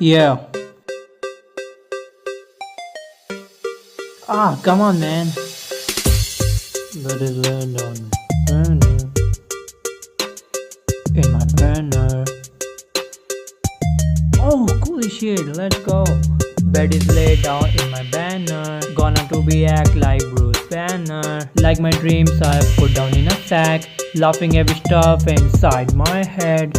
Yeah. Ah, come on, man. Let it land on my burner. In my burner. Oh, holy shit, let's go. Bed is laid down in my banner. Gonna to be act like Bruce Banner. Like my dreams I put down in a sack. Laughing every stuff inside my head.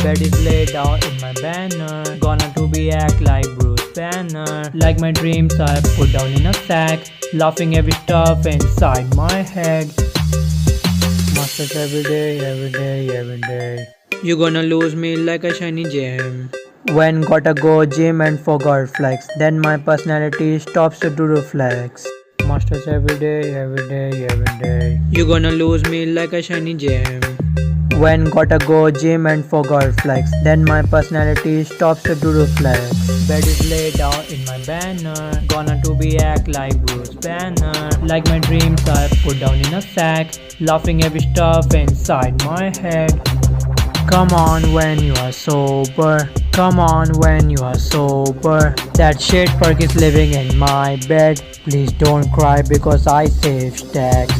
Bed is laid down in my banner. Gonna to be act like Bruce Banner. Like my dreams I put down in a sack. Laughing every stuff inside my head. Masters every day, every day, every day. You gonna lose me like a shiny gem. When gotta go gym and forgot flex, then my personality stops to do flex. Masters every day, every day, every day. You gonna lose me like a shiny gem. When gotta go gym and forgot flex, then my personality stops to do flex. Bed is laid down in my banner. Gonna to be act like Bruce Banner. Like my dreams I put down in a sack. Laughing every stuff inside my head. Come on when you are sober. Come on when you are sober. That shit perk is living in my bed. Please don't cry because I save stacks.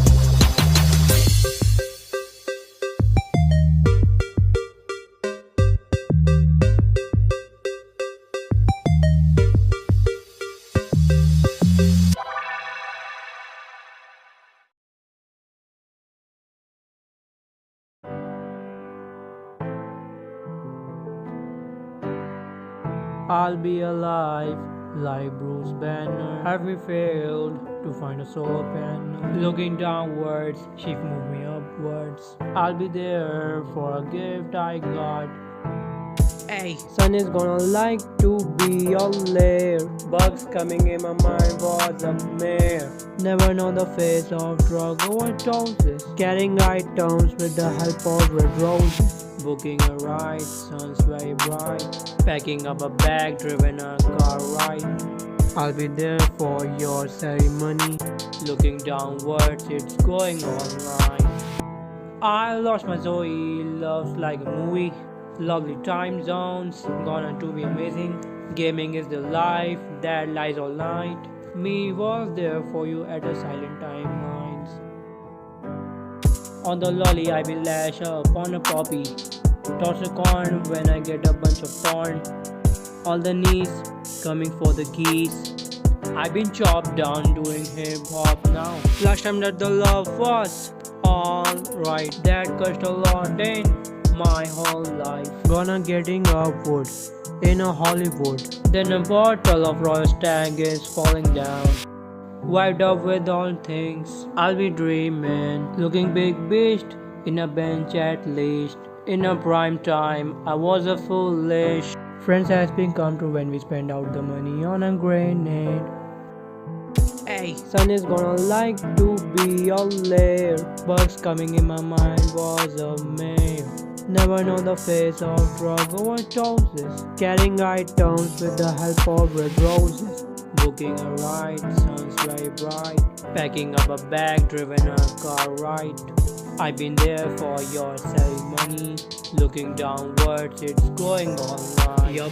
I'll be alive like Bruce Banner. Have we failed to find a solar panel? Looking downwards, she moved me upwards. I'll be there for a gift I got. Hey, sun is gonna like to be your lair. Bugs coming in my mind was a mare. Never know the face of drug overdoses. Carrying items with the help of red roses. Booking a ride, sun's very bright. Packing up a bag, driven a car ride. I'll be there for your ceremony. Looking downwards, it's going online. I lost my Zoe, loves like a movie. Lovely time zones, gonna to be amazing. Gaming is the life that lies all night. Me was there for you at the silent timelines. On the lolly I will lash up on a poppy. Toss a corn when I get a bunch of corn. All the knees coming for the keys. I've been chopped down doing hip hop now. Last time that the love was alright, that cost a lot in my whole life. Gonna getting upward in a Hollywood. Then a bottle of Royal Stag is falling down. Wiped up with all things, I'll be dreaming. Looking big beast in a bench at least. In a prime time, I was a foolish. Friends has been come true when we spend out the money on a grenade. Hey, sun is gonna like to be your lair. Bugs coming in my mind was a mare. Never know the face of drug overdoses. Carrying items with the help of red roses. Booking a ride, sun's very bright. Packing up a bag, driven a car ride. I've been there for your ceremony. Looking downwards, it's going online. Yup.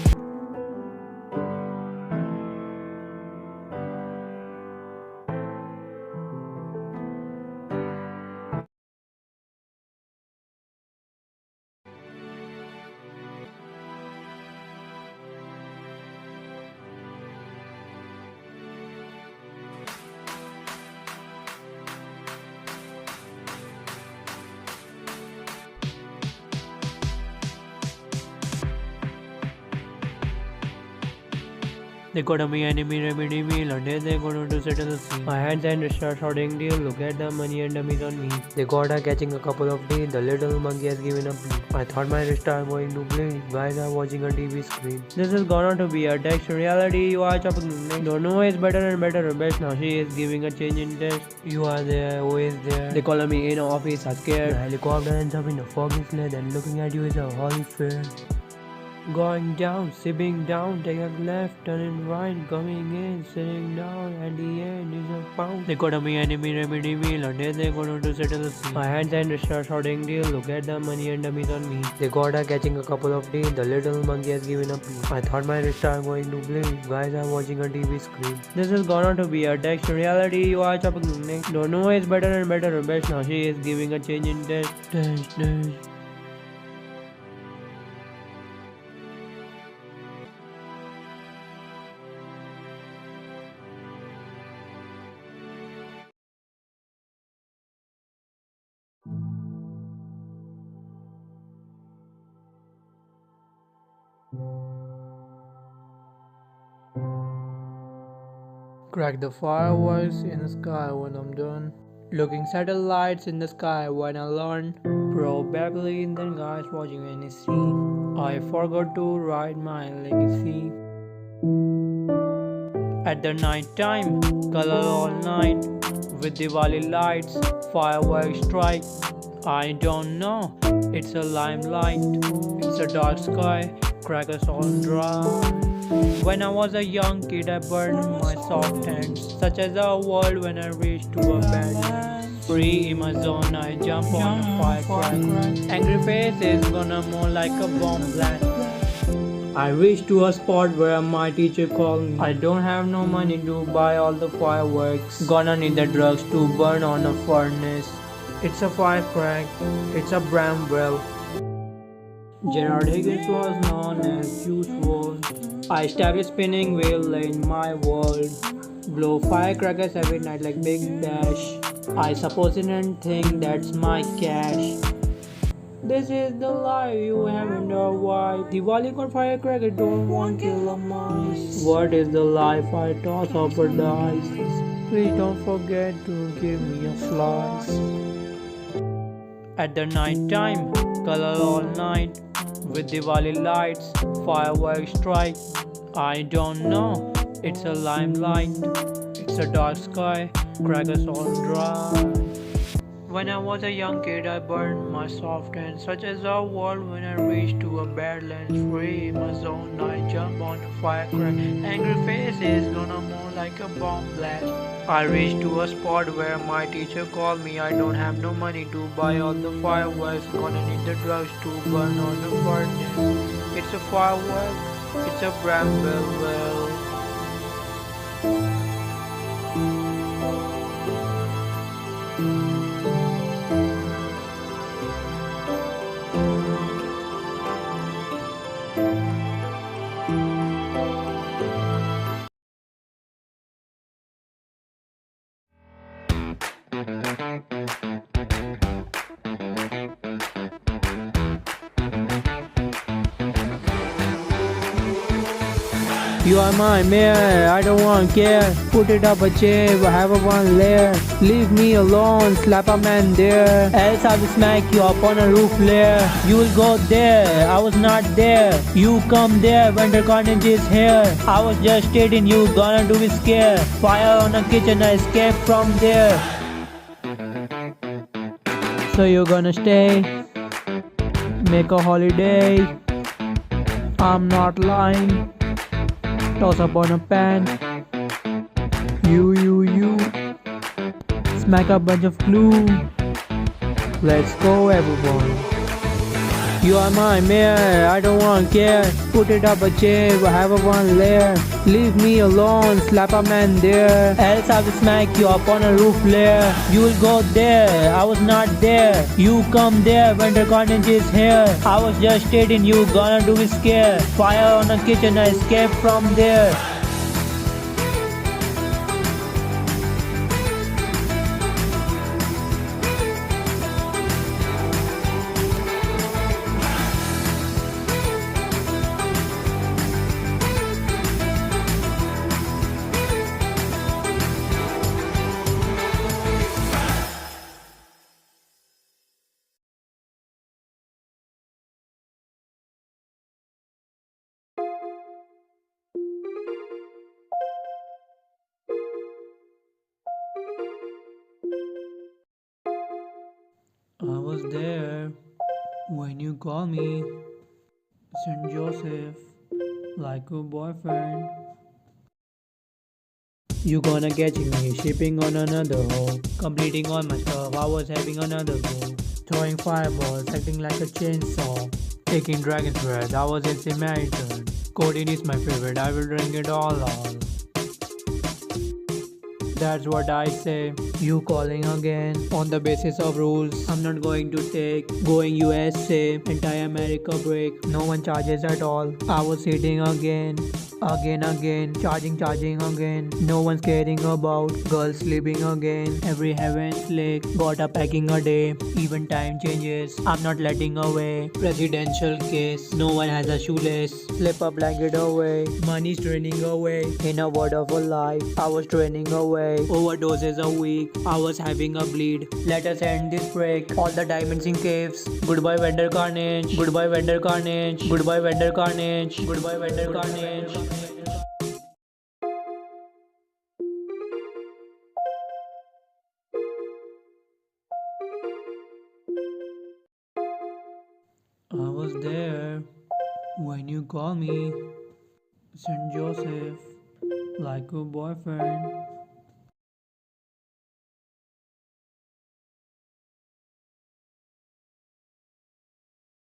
They got a me enemy remedy meal and then they going to settle the scene. My hands and start shouting deal. Look at the money and dummies on me. They got a catching a couple of days. The little monkey has given a plea. I thought my wrist are going to bleed. Guys are watching a TV screen. This is gonna to be a text reality. You are chopping. Don't know is better and better. Best now she is giving a change in test. You are there, always there. They call me in office. I'm scared. The helicopter ends up in a foggy sled and looking at you is a holy fair. Going down, sitting down, take a left, turning right, coming in, sitting down, at the end is a pound. They got a me enemy remedy meal, and then they got to settle the scene. My hands and start shouting deal, look at the money and the meat on me. They got a catching a couple of deals, the little monkey has given up. I thought my wrists are going to bleed. Guys, I'm watching a TV screen. This is gonna to be a text reality, you are chopping next. Don't know it's better and better and best now. She is giving a change in test. Crack the fireworks in the sky when I'm done. Looking satellites in the sky when I learn. Probably in the guys watching NSC. I forgot to write my legacy. At the night time, color all night. With Diwali lights, fireworks strike. I don't know, it's a limelight. It's a dark sky, crackers all dry. When I was a young kid, I burned my soft hands, such as a world when I reached to a bed. Free in my zone, I jump on a firecracker. Angry face is gonna more like a bomb blast. I reached to a spot where my teacher called me. I don't have no money to buy all the fireworks. Gonna need the drugs to burn on a furnace. It's a firecracker, it's a Bramwell. Gerard Higgins was known as Juice WRLD. I started spinning wheel in my world. Blow firecrackers every night like Big Bash. I suppose you didn't think that's my cash. This is the life you haven't know why. Diwali got firecracker, don't want kill a mice. What is the life I toss up a dice? Please don't forget to give me a slice. At the night time, color all night. With Diwali lights, fireworks strike. I don't know, it's a limelight. It's a dark sky, crackers all dry. When I was a young kid, I burned my soft hands, such as a world when I reached to a badlands. Free in my zone, I jump on a firecracker. Angry face is gonna more like a bomb blast. I reached to a spot where my teacher called me. I don't have no money to buy all the fireworks. Gonna need the drugs to burn on the furnace. It's a firework, it's a Bramwell. You are my mirror, I don't want care. Put it up a chair, have a one layer. Leave me alone, slap a man there. Else I will smack you up on a roof layer. You will go there, I was not there. You come there, Winter Carnage is here. I was just stating you gonna do is scare. Fire on a kitchen, I escape from there. So you're gonna stay, make a holiday. I'm not lying. Toss up on a pan. You. Smack a bunch of glue. Let's go, everyone. You are my mirror, I don't want care. Put it up a chair, have a one layer. Leave me alone, slap a man there. Else I will smack you up on a roof layer. You will go there, I was not there. You come there, Winter Carnage is here. I was just stating you gonna do is scare. Fire on a kitchen, I escape from there. I was there when you called me. St. Joseph, like a boyfriend. You gonna catching me shipping on another hole. Completing all my stuff, I was having another goal. Throwing fireballs, acting like a chainsaw. Taking dragon's breath, I was in Samaritan. Codeine is my favorite, I will drink it all. That's what I say. You calling again on the basis of rules. I'm not going to take going USA, entire America break. No one charges at all. I was sitting again, charging again. No one's caring about girls sleeping again. Every heaven's lake got a packing a day. Even time changes. I'm not letting away. Presidential case. No one has a shoelace. Slip a blanket away. Money's draining away. In a word of a life, I was draining away. Overdoses a week. I was having a bleed. Let us end this break. All the diamonds in caves. Goodbye, vendor carnage. Goodbye, vendor carnage. Goodbye, vendor carnage. Goodbye, vendor carnage. I was there when you called me, St. Joseph, like a boyfriend.